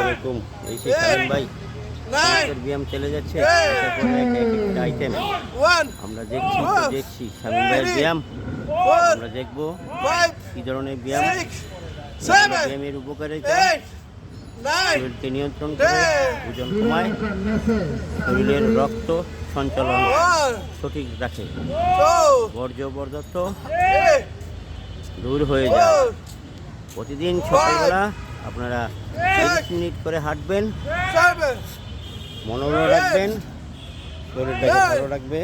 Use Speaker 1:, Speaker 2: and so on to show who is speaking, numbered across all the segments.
Speaker 1: আলাইকুম। এই সেই শামীম ভাই আমাদের ব্যায়াম চলে যাচ্ছে। একটা আইটেম আমরা দেখছি শামীম ভাইয়ের ব্যায়াম আমরা দেখবো কি ধরনের ব্যায়াম, ব্যায়ামের উপকারিতা, শরীরকে নিয়ন্ত্রণ করে, ওজন কমায়, শরীরের রক্ত সঞ্চালন সঠিক রাখে, বর্জ্য পদার্থ দূর হয়ে যায়। প্রতিদিন সকালবেলা আপনারা 30 মিনিট করে হাঁটবেন, মনোবল রাখবেন, শরীরটাকে ভালো রাখবে।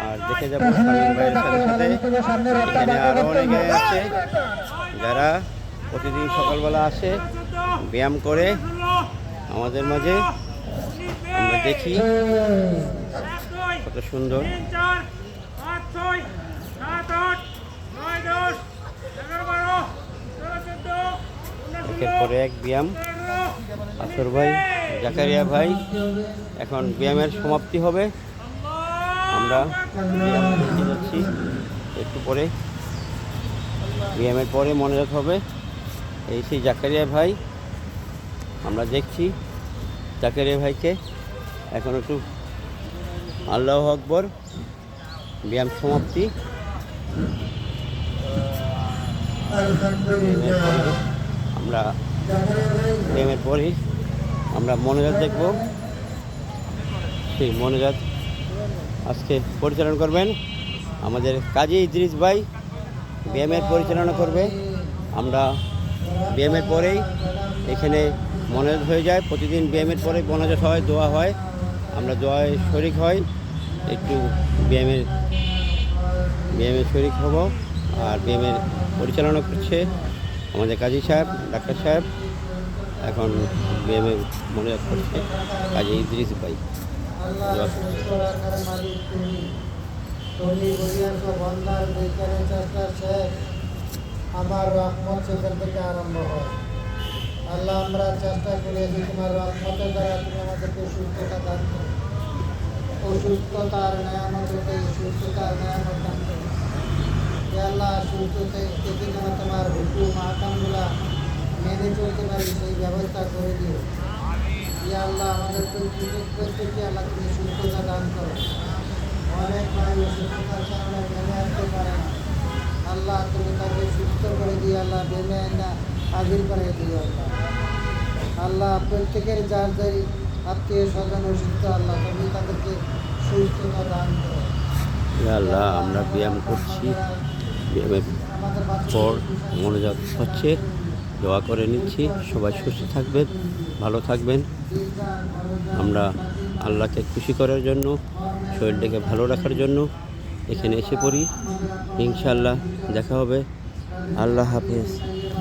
Speaker 1: আর দেখে যাবো শামীম ভাইয়ের সাথে এখানে আরও অনেকে আছে যারা প্রতিদিন সকালবেলা আসে, ব্যায়াম করে আমাদের মাঝে। আমরা দেখি কত সুন্দর। একের পরে এক ব্যায়াম। আসর ভাই, জাকারিয়া ভাই, এখন ব্যায়ামের সমাপ্তি হবে। আমরা ব্যায়াম করতে যাচ্ছি একটু পরে, ব্যায়ামের পরে মনোযোগ হবে। এই সেই জাকারিয়া ভাই, আমরা দেখছি জাকারিয়া ভাইকে। এখন একটু আল্লাহু আকবার, ব্যায়াম সমাপ্তি। আমরা ব্যায়ামের পরে আমরা মনোজাত দেখব। সেই মনোজাত আজকে পরিচালনা করবেন আমাদের কাজী ইদ্রিস ভাই, ব্যায়ামের পরিচালনা করবে। আমরা ব্যায়ামের পরেই এখানে মনোজাত হয়ে যায়। প্রতিদিন ব্যায়ামের পরে মনোজাত হয়, দোয়া হয়, আমরা দোয়ায় শরিক হই। একটু ব্যায়ামের শরিক হব। আর ব্যায়ামের পরিচালনা করছে আমাদের কাজী সাহেব, ডাক্তার সাহেব। এখন ব্যায়ামের মনোজাত করছে কাজী ইদ্রিস ভাই।
Speaker 2: আমার রহমত সেখান থেকে আরম্ভ হয়। আল্লাহ, আমরা চেষ্টা করেছি তোমার রহমতের দ্বারা তুমি আমাদেরকে সুস্থতা দান করো। অসুস্থতার নেয়ামত হতে সুস্থতার নেয়ামত দান করো। আল্লাহ, সুস্থ থেকে যেন তোমার হুকুম আহকামগুলা মেনে চলতে পারি সেই ব্যবস্থা করে দিও। আল্লাহ, আমাদের প্রত্যেককে আল্লাহ তুমি সুস্থতা দান করো। অনেক ভাই অসুস্থতার কারণে মেনে আসতে পারে না। আল্লাহ, তুমি তাকে সুস্থ করে দিও। আল্লাহ, বেমে না হাজির করে দিও। আল্লাহ, আল্লাহ, প্রত্যেকের যার যাই আত্মীয় স্বজন অসুস্থ, আল্লাহ তুমি তাদেরকে সুস্থতা দান করো।
Speaker 1: আল্লাহ, আমরা ব্যায়াম করছি, ব্যায়ামের পর মনোযোগ হচ্ছে, দোয়া করে নিচ্ছি। সবাই সুস্থ থাকবেন, ভালো থাকবেন। আমরা আল্লাহকে খুশি করার জন্য, শরীরটাকে ভালো রাখার জন্য এখানে এসে পড়ি। ইনশাআল্লাহ দেখা হবে। আল্লাহ হাফেজ।